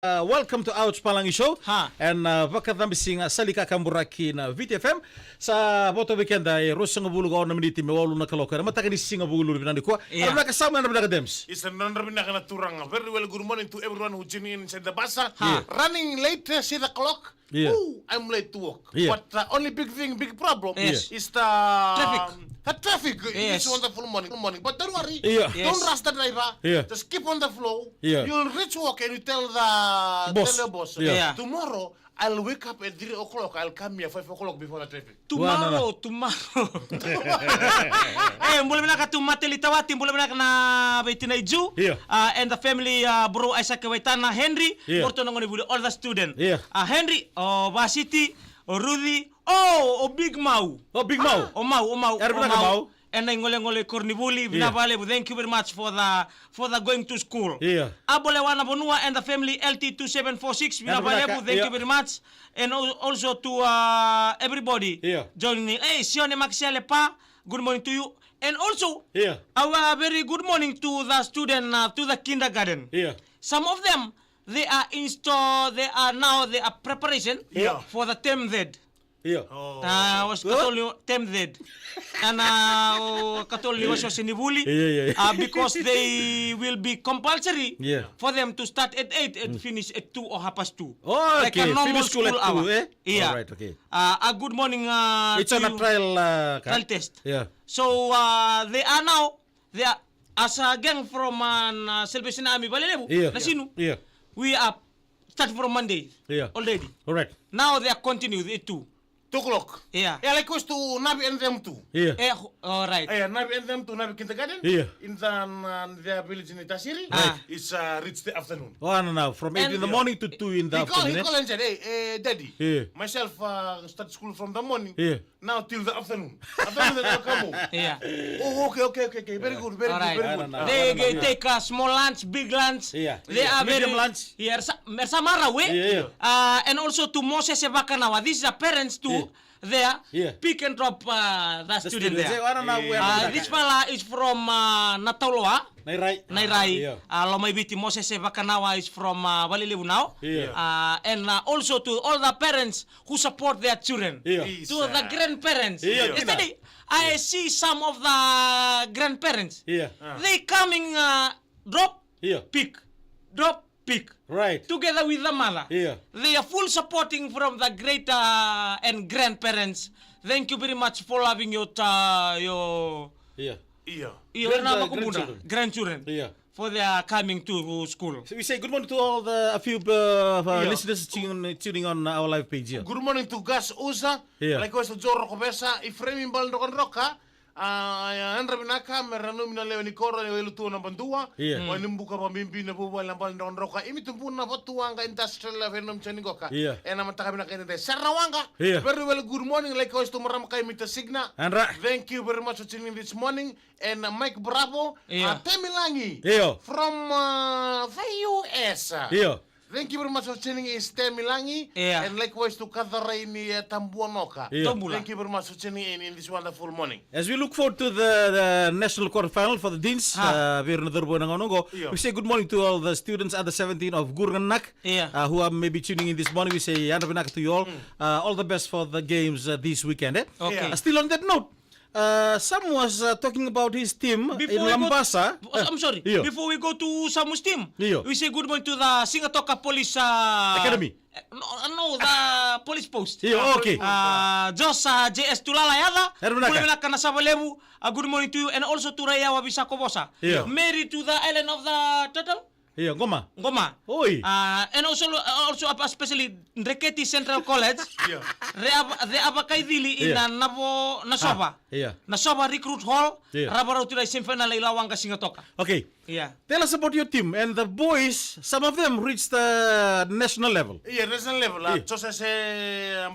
Welcome to Ouch Palangi Show. Ha. And wakat namin singa salika kamburaki na VTFM sa boto weekend ay rosa nga buluga na miniti me walu na kaloka. Mataka ni singa bulu binandi ko. Yeah. Ano nakasama na binaka Dems? It's another binaka na turang. Very well, good morning to everyone who tuning in inside the bus. Yeah. Running late, 6 o'clock. Yeah. Ooh, I'm late to work. Yeah. But the only big problem Yes. is the traffic. Yes. It's wonderful morning. But don't worry. Yeah. Yes. Don't rush the driver. Yeah. Just keep on the flow. Yeah. You'll reach work and you tell the Boss. tell your boss. Yeah. Yeah. Tomorrow I'll wake up at 3 o'clock. I'll come here 5 o'clock before the traffic. Tomorrow. Mula na ka tumatili tawati, mula na ka na baitinay Jew. Yeah. And the family bro Isaac Waitana Henry, Yeah. Porto nangoni buli all the student. Yeah. Henry, Basiti, Rudy, Big Mau. Oh, Big Mau. Mau. Erba na ka Mau? And I ngole Cornibuli, Vinavale, thank you very much for the going to school. Yeah. Abolewana Bonua and the family LT2746, Vinavale, thank Yeah. you very much. And also to everybody Yeah. joining. Hey, Sione Maxiale Pa, good morning to you. And also, Yeah. our very good morning to the student, to the kindergarten. Yeah. Some of them, they are preparation Yeah. for the term Z. Yeah. Was katolyo term Z. And katolyo was sinibuli. Yeah. Because they will be compulsory Yeah. for them to start at 8 and finish at 2 or 2:30. Oh, Like okay. a normal Finish school at hour. 2, eh? Yeah. Alright, okay. A good morning. It's to on a you. trial Test. Yeah. So they are as a gang from Salvation Army Balelebu. Yeah. Nasinu. Yeah. We are start from Monday. Yeah. Already. Alright. Now they are continued at 2. 2 o'clock. Yeah. Yeah, like us to Nabi and them too. Yeah. All right. Nabi and them to Nabi kindergarten. Yeah. In their village in Itasiri. Right. It's reached the afternoon. Oh, no, no. From 8 in the morning to 2 in the He called afternoon. and said, hey, daddy, Yeah. myself start school from the morning, Yeah. now till the afternoon. Afternoon then I'll come home. Yeah. Oh, okay. Very good, very All right. good, very I good. don't know. They take a small lunch, big lunch. Yeah. They are Medium very lunch. Yeah. Mersamara we. Yeah. And also to Moses Ebakanawa. These are parents too. There. Yeah. Pick and drop the student there. I don't know where. This fella is from Natauloa. Nairai. Yeah. Lomaibiti Moses Ebakanawa is from Balilibu now. Yeah. And also to all the parents who support their children. Yeah. To the grandparents. Yeah. Yesterday, I see some of the grandparents. Yeah. They coming drop, Yeah. pick, drop, pick. Right. Together with the mother. Yeah. They are full supporting from the great and grandparents. Thank you very much for loving your Yeah. Yeah. grandchildren. Yeah. For their coming to school. So we say good morning to all a few listeners tuning on our live page here. Good morning to Gas Uza, Yeah. like us to Joro Kobesa, Ifremi Baldon Roka, Andra Binaka, Merano Minale Nicora, Elutu Nabandua, Yeah. when Mbuka Bimbi Nabu and Baldon Roka, Imitubuna Botuanga Industrial Venom Chenigoka, Yeah. and Amatakabina Canada, Sarawanga. Yeah. Very well, good morning, like us to Maramaka Mita Signa. Andra. Thank you very much for tuning in this morning. And Mike Bravo, Yeah. Temilangi, Yeah. from the US. Yeah. Thank you very much for tuning in Temilangi. Yeah. And likewise to Katharaini Tambuanoka. Yeah. Tombula. Thank you very much for tuning in this wonderful morning. As we look forward to the national quarterfinal for the Deans, weer in Yeah. we say good morning to all the students under 17 of Gurganak, Yeah. who are maybe tuning in this morning. We say Yandabinak to you all. All the best for the games this weekend. Okay. Yeah. Still on that note, Sam was talking about his team in we Lambasa. I'm sorry. Yeah. Before we go to Samu's team, Yeah. we say good morning to the Singatoka Police Academy. No, the police post. Yeah, okay. Jos JS Tulalayada. Hermanaka. Kulina kana Sabalebu. Good morning to you and also to Raya Wabisako Bosa. Yeah. Married to the island of the turtle. Yeah, Goma. Ngoma. Oi. And also especially Reketi Central College. Yeah. Re abakaidili in Yeah. Nasoba. Yeah. Nasoba Recruit Hall. Yeah. Rabarau tulay semifinal ilawang ka Singatoka. Okay. Yeah. Tell us about your team and the boys. Some of them reached the national level. Yeah, national level. Yeah.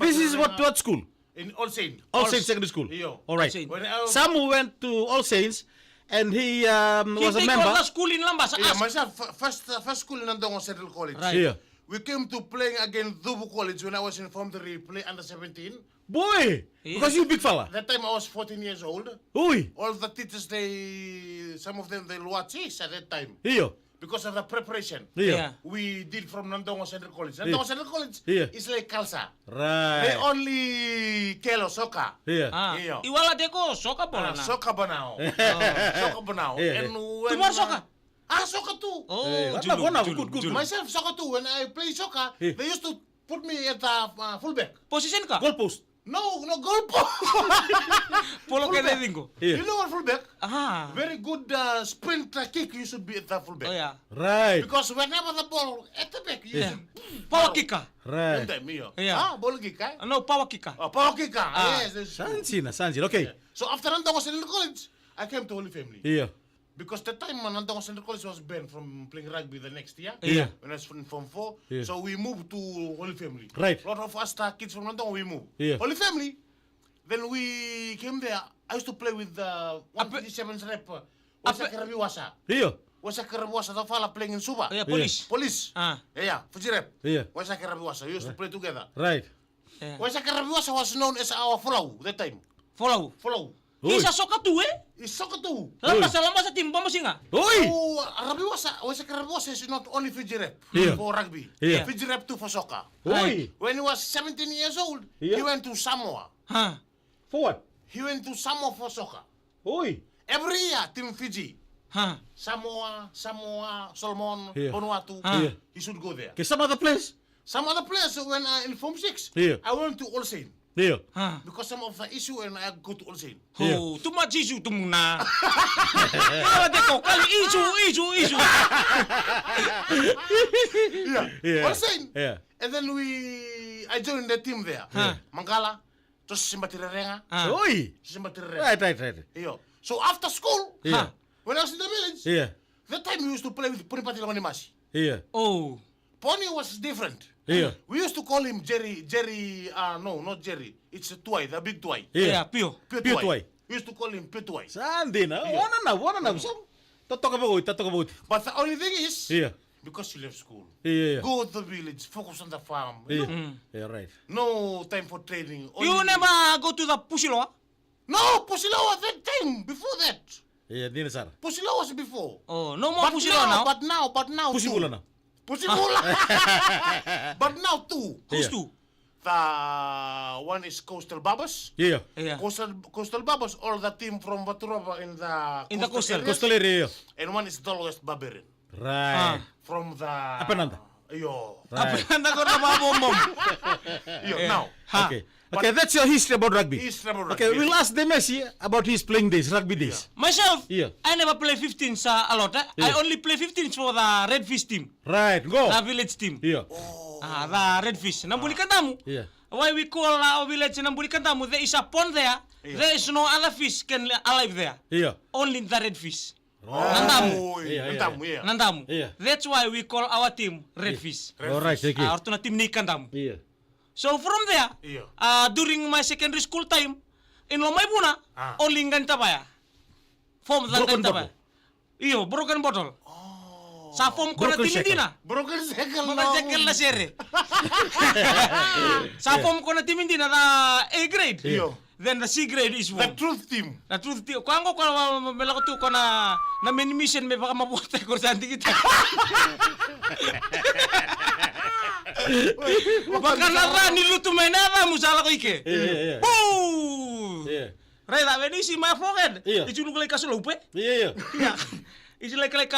This is what school? In All Saints. All Saints Secondary School. Yeah. All right. All Saints. When I was- Sam went to All Saints, and he was a He take member. all the school in Lambasa. Yeah, myself, first school in Andongo Central College. Right. Yeah. We came to playing against Dubu College when I was informed that we play under 17. Boy, Yeah. because you big fella. That time I was 14 years old. Oi, All the teachers, some of them, they watch us at that time. here. because of the preparation. Yeah. We did from Nandongo Central College. Nandongo Central College Yeah. is like Kalsa. They Right. only kelo soccer. Yeah. Iyo. Iwala deko soka bola na. Soccer banao. Soccer banao. Yeah. And when Tomorrow soccer? soccer too. Oh, Wala, wala, good, good. Myself soccer too. When I play soccer, Yeah. they used to put me at the fullback. Position ka? Goalpost. No goalpost. Polo ka dingo. Yeah. You know what fullback? Ah. Very good sprint kick. You should be at the fullback. Oh yeah. Right. Because whenever the ball at the back, you Yeah. should Power kick ka? Right. Yeah. Ball kick, eh? No, power kick ka? Power kick, yes. Sanjin. Okay. So after Nandongo Central College, I came to Holy Family. Yeah. Because the time Nandongo Central College was banned from playing rugby the next year. Yeah. When I was in Form 4. Yeah. So we moved to Holy Family. Right. A lot of us kids from Nandongo, we moved. Yeah. Holy Family. Then we came there. I used to play with the 157's rep. Wasa Karabiwasa. Yeah. Wasa Karabiwasa, the fella playing in Suba. Yeah, police. Police. Ah. Yeah, Fuji rep. Yeah. Wasa Karabiwasa. We used to play together. Right. Yeah. Wasa Karabiwasa was known as our follow that time. Follow. Follow. Oi. Isa soka tu eh? It's soccer too. Lama sa tim pa mo singa. Oi. Oh, Rabiwasa, Wasa Karabiwasa is not only Fiji rep Yeah. for rugby. Yeah. Fiji rep too for soccer. Oi. When he was 17 years old, Yeah. he went to Samoa. Ha. For what? He went to Samoa for soccer. Oi. Every year, Team Fiji. Ha. Samoa, Solomon, Yeah. Vanuatu. Yeah. He should go there. Okay, some other place? Some other players, when in Form 6, Yeah. I went to Olsen. Yeah. Ha. Because some of the issue and I go to Olsen. Yeah. Oh, too much issue tu muna. Iwala deko kali issue. Yeah. Yeah. Olsen. Yeah. And then I joined the team there. Yeah. Mangala, terus Simbatirerenga. Ah. Oi. Simbatirerenga. Right. Iyo. So after school, Yeah. when I was in the village, Yeah. that time we used to play with Puni Patilamanimasi. Yeah. Oh. Pony was different. Yeah. We used to call him Jerry, no, not Jerry. It's a Tuai, the big Tuai. Yeah, Yeah. pio. Pure Pure Tuai. Tuai. We used to call him Pure Tuai. Sandin. Wana na. So, tatok about. But the only thing is, Yeah. because you left school, Yeah. go to the village, focus on the farm. Yeah. Yeah, right. No time for training. You Only- never go to the Pusiloa? No, Pusilawa that time, before that. Yeah, dini sar. Pusilawa was before. Oh, no more But Pusiloa now. but now. Pusi too. bola na. Pusimula. But now too. Who's Yeah. two? The one is Coastal Babas. Yeah. Yeah. Coastal Babas, all the team from Baturova in the coastal. areas. Coastal area. And one is Dol West Barbarian. Right. From the... Apananda. Yo. Right. Apanda ko na mga bom. Yo, Yeah. now. Ha. Okay. Okay, that's your history about rugby. History about Okay, rugby, we'll yes. ask the Messi about his playing days, rugby days. Myself, Yeah. I never play 15s a lot. I Yeah. only play 15s for the Redfish team, Right, go. the village team. Yeah. The Redfish. Nambuli kantamu. Yeah. Why we call our village Nambuli kantamu? There is a pond there. There is no other fish can alive there. Yeah. Only the redfish. Oh, Yeah, yeah, Nandamu, yeah. Nandamu. Yeah. That's why we call our team Redfish. All right, thank you. Our tuna team ni kantamu. Yeah. So from there, Yeah. during my secondary school time, in Lomaybuna, only Ngantabaya. Form the Broken Ngantabaya. Iyo, broken bottle. Sa form ko na Broken timindina. Broken cycle. Broken cycle na sere. Sa form ko na timindina na A grade. Iyo. Then the C grade is The one. truth team. Na truth ti. Kung ako melako tu ko na mission may baka mabuhat ko sa anti kita. Baka na niluto may na musala ko ike. Yeah. Woo! Yeah. Right, when you see my forehead, Yeah. it look like a slope. Yeah. Yeah. It's like that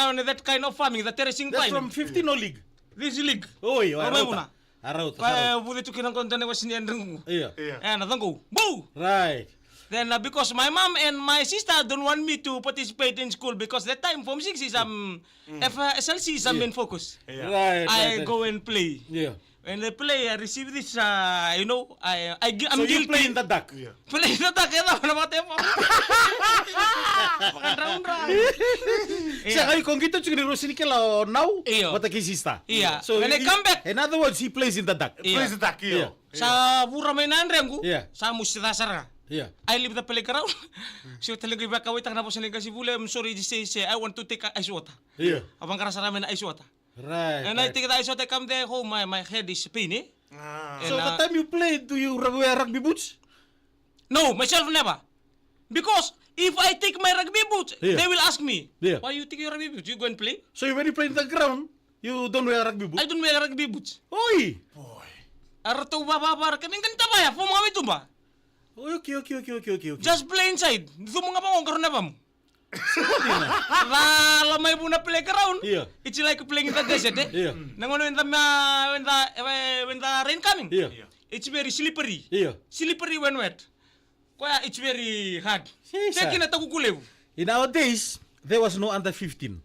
kind of farming, the terracing That's kind. from 15 no league. This league. Oi, Lomaybuna. Arauta. Kaya budi tu kinang kontan was ni andrung. Yeah. Yeah. And I go, boo! Right. Then because my mom and my sister don't want me to participate in school because that time Form 6 is SLC is main focus. Yeah. Right. I go and play. Yeah. When I play, I receive this. I'm So you guilty. play in the duck. Yeah. Play na ta kaya na mate mo. Round. Siya kayo kung gito chukini Rosini kala now, Iyo. what a kisista. Yeah. So When I come back- in other words, he plays in the duck. Yeah. Please attack you. Yeah. Sa pura may nanrengu, Yeah. sa mustasara. Yeah. I leave the playground. So talaga iba kawit ang napos nila kasi bule, I'm sorry to say, I want to take ice water. Yeah. Abang karasara na ice water. Right. And I take the ice water, come there home, my head is pain eh. So And, the time you played, do you wear rugby boots? No, myself never. Because If I take my rugby boots, Yeah. they will ask me, Yeah. why you take your rugby boots? You go and play? So when you play in the ground, you don't wear rugby boots? I don't wear rugby boots. Oi! Boy. Arato babar kaning kan tabaya fo mga ito ba? Okay. Just play inside. Dito mga pa kung na pam. La lamay po na playground. Yeah. It's like playing in the desert. Yeah. Nangono when the rain coming. Yeah. It's very slippery. Yeah. Slippery when wet. Kaya it's very hard. Yes, Kaya sir. kinatakukulew. In our days, there was no under 15.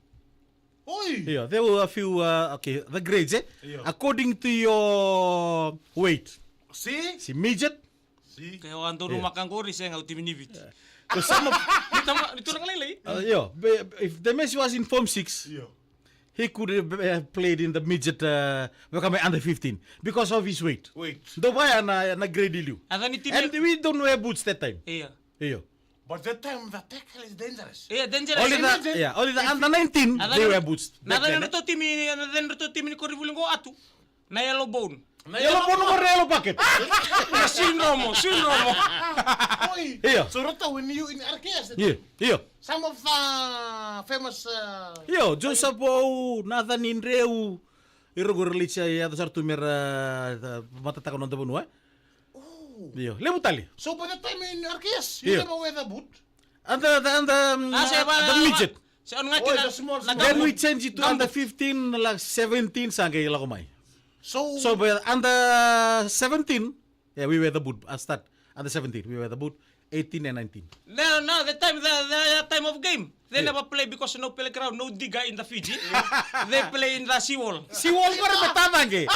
Oy! Yeah, there were a few, the grades, Yeah. according to your weight. See? See, midget. See? Kaya wanto rumakang ko rin siya nga utiminibit. So some of, Dito na kalilay. if the Messi was in Form 6, Yeah. he could have played in the midget, under 15, because of his weight. Wait. Do ba na grade you? Ada ni And timi. we don't wear boots that time. Iya. Yeah. But that time, the tackle is dangerous. Iya, dangerous. Only the under 19, they wear boots. Back Nada then, na to timi ni Corribuling ko atu. Na yellow bone. Yellow bone or yellow packet. Na syndrome. Oy! Yeah. So, Rota, when you in RKS, Yeah. some of the famous... Yo, Joseph Wow, Nathan Indreu, Irogorlicia, the Sartumer, Matatakan on the Bunua. Yo, Lebutali. So, by the time in RKS, you Yeah. never wear the boot? And the midget. Sa nga Oh, the small. Then we change it to under 15, like 17, sangay lakumay. So, So, by under 17, yeah, we wear the boot. Start under 17, we wear the boot. 18 and 19. No, the time of game. They never play because no playground, no digger in the Fiji. They play in the seawall. Si Wal ko rin matamang eh.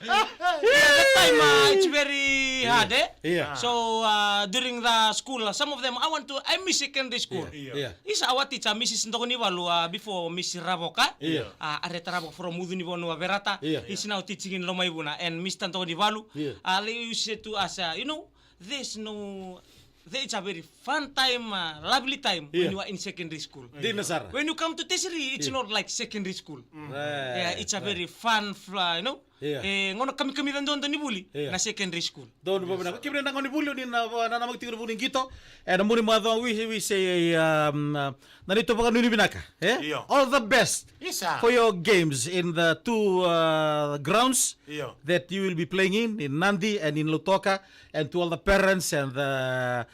That time it's very hard, eh? Yeah. So during the school, some of them I miss secondary school. Yeah. Isa our teacher, Mrs. Ndokoniwalu, before Miss Ravoka. Yeah. Areta Ravoka from Muduniwanu Verata. Yeah. He's now teaching in Lomaibuna. And Mr. Ndokoniwalu, Yeah. they used to say to us, it's a very fun time, lovely time Yeah. when you are in secondary school. Di Nasara. When you come to tertiary, it's not like secondary school. Yeah, Right. it's a very fun, Yeah. ngono kami doon ni Buli Yeah. na secondary school. Doon ba na kibra na ni bulyo din na namagtingro buning gito. And mo ni mga we say nanito pa kanuni binaka. Yeah. All the best Isa. for your games in the two grounds Yeah. that you will be playing in Nandi and in Lutoka, and to all the parents and the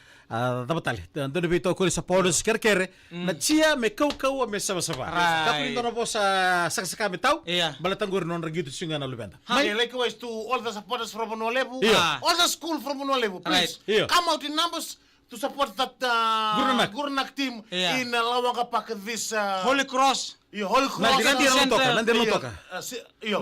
batali. Doon bito ko sa Paulus Kerkere na chia me kau me sama-sama. Right. Tapos ito na po sa kami tao. Yeah. Balatang guro non regito singa na lubenda. Okay, likewise to all the supporters from Unualevu, Yeah. all the school from Unualevu, please Right. Yeah. come out in numbers to support that Gurnak team Yeah. in Lawanga Park this Holy Cross, Holy Cross. Nanti Center. Lutoka.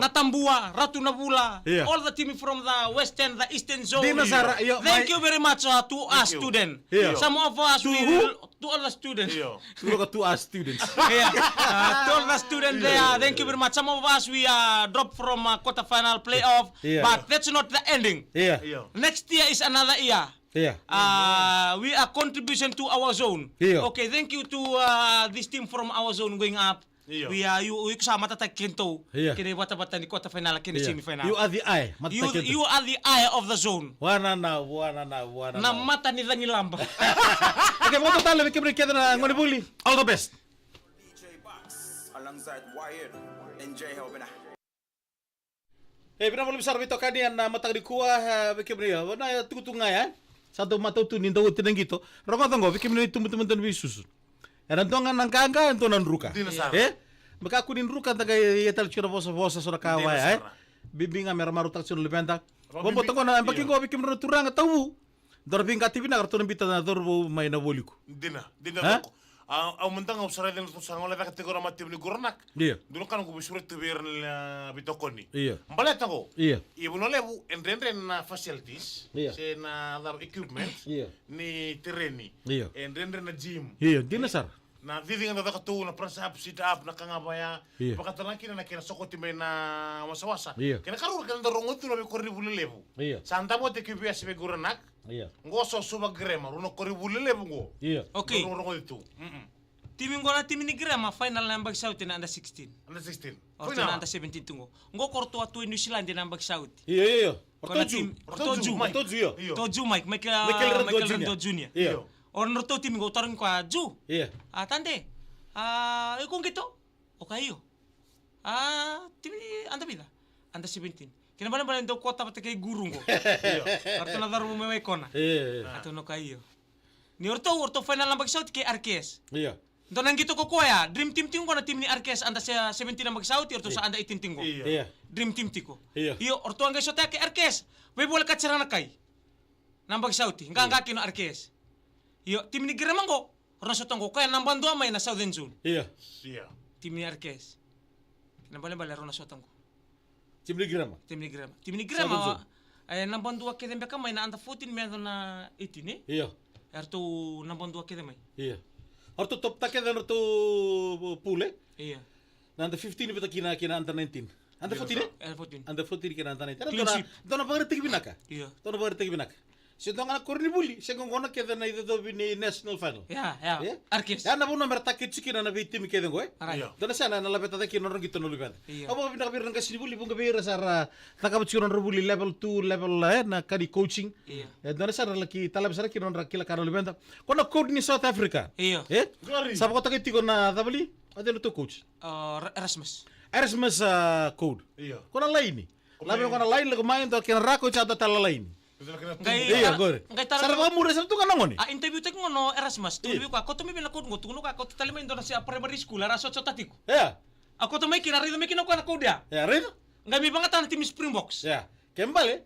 Natambua, Ratunabula, Yeah. all the team from the western, the eastern zone. Di Nasara, yo, Thank my- you very much to us you. students. Yeah. Some of us To will who? to all the students. Yeah. Look to us students. Yeah. To all the students there, thank you very much. Some of us we dropped from quarterfinal playoff, Yeah. but that's not the ending. Yeah. Yeah. Next year is another year. Yeah. We are contribution to our zone. Yeah. Okay, thank you to this team from our zone going up. Yeah. We are you kasama tatag kento. Yeah. Kini bata-bata ni quarterfinal kini Yeah. semifinal. You are the eye. You are the eye of the zone. Wana na. Na mata ni Lamba. Okay, mga total, may kibri kita na ngoni buli. All the best. DJ Box alongside Wired. Enjoy helping out. Pinamuli besar bito kanian na matang di kuah kibri ya. Wana tutunga ya. Satu matutunin daw tinang gito. Ramadan go kibri tumutumutan bisus. Eran tongan nangkanga ento nan ruka. Di Nasara. Maka kunin ruka taga yetal chura vosa sura kawa ya. Nasara. Bibinga mera maru tak chura lebenta. Robin Bobo tango na Bi- baking go bikim no turanga tawu. Dor binga tibi na karton bita na dor may na boliku. Dina Ha? ko. Au mentang au sarai den sa ngola ta kategori matim ni Gurnak. Iya. Dulu kan ko bisurit to ver bitokoni. Iya. Mbaleta ko. Iya. Unualevu en facilities, Iya. se na equipment, Iya. ni terreni. Iya. En na gym. Iya, dinasar. Na didi nga katu na press up, sit up, na kangabaya. Iya. Pakatalan kina na kina sokoti may na wasa-wasa. Iya. Kina karur kan darongot tu na korri bulelevu. Iya. Santa mo te kibiya se Gurnak. Iya. Ngoso suba grema, runo korri bulelevu ngo. Iya. Okay. Rongo itu. Tim ngona tim ni gira ma final nambag South na under 16. Under 16. Or Final. na under 17 tungo. Ngo korto atu New Zealand na nambag South. Iya. Kona tim Ortoju. Ortoju. Iyo. Toju Mike Michael Rando Rando Junior. Iya. Or norto tim ngo taron kwa Ju. Iya. Tande. Kung gitu. Okay yo. Tim ni anda bida. Under 17. Kinabalan do kota pati kay guru ngo. Orto na daru mo may kona. Iya. Ato no kayo. Ni orto final nambag South kay RKS. Iya. Doon gitu ko ya, Dream Team ting ko na team ni RKS anda sa 17 na mag-South orto sa anda 18 ting ko. Iya. Dream Team tiko. Iya. Iyo orto ang gaso ke RKS. We bola ka tsara na kay. Nambag South, nga kino RKS. Iyo team ni Giramang ko. Orna sotong ko kaya nambang do may na Southern Zone. Iya. Iya. Team ni RKS. Kinabala orna sotong ko. Tim ni Grama. Team ni Girama. Team ni Southern Girama Zone. ay nambang do ke dembe ka may na anda 14 may na 18 eh. Iya. Erto nambang do ke may. Iya. Orto top take dan orto pule. Iya. Nanda 15 bita kina under 19. Under 14. 14. Under 14 kina under 19. Clean sweep. Dona pagre binaka. Iya. Dona pagre binaka. Si dona korni buli, si ngona keda na ito bini national final. Ya, Yeah. RKS. Ya na puno mertakit sikina na bitim keda ngoy. Aray. Iya. Dona sana na lapeta ta kino gitu no lugan. Iya. Abo bina kabir nang kasini buli bunga bira sara takabut kino buli level 2 level na kadi coaching. Iya. Dona sana laki talab sara kino kila karo libenta. Kono code ni South Africa. Iya. Glory. Sabe kota kiti na tabali? Adeno to coach. Erasmus. Erasmus code. Iya. Kona lain ni. Labi kona lain lagu main to kina rako chata tala lain. Betul kena Ngay- tumbo. Iya, gore. Ngay tara- Sara ba mura sa tu kanang ngoni? Interview tek ngono Erasmus. Tuloy ko ako tumibin ako ngo tuno ka ako talima indo na siya primary school ara so tatiko. Ya. Ako to may kinari may kinako na ko dia. Ya, rin. Ngay mi bangatan tim Springboks. Ya. Kembali.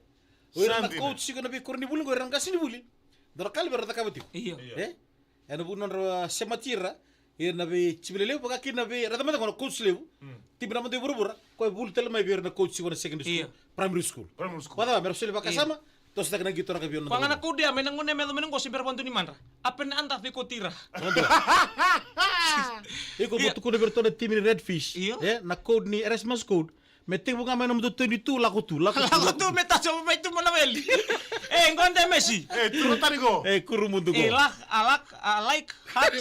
Ora na Santi coach siko na bi kurni bulu gore rangka sini buli. Dora kali berata kabati. Iyo. Iya. Ano bunon ra sematira. Ir na bi chibelele paka kin na bi rata mata kono coach lewu. Tibra mata buru ko bul tel may bir na coach siko na secondary Iya. school, primary school. Primary school. Wala mersele baka Iya. sama. Tos tak na gitu ra kabiyon. Panganak ko dia may nangone medo meneng ko si Berbantu ni manra. Apen na anda ko tira. Iko botu ko berto na team ni Redfish. Iya. Na code ni Erasmus code. Meting bunga menom do 22 laku tu. Laku Ako to meta so may tu malawel. Ngonde Messi. Turun tadi go. kuru mundu go. Alak, like, hat.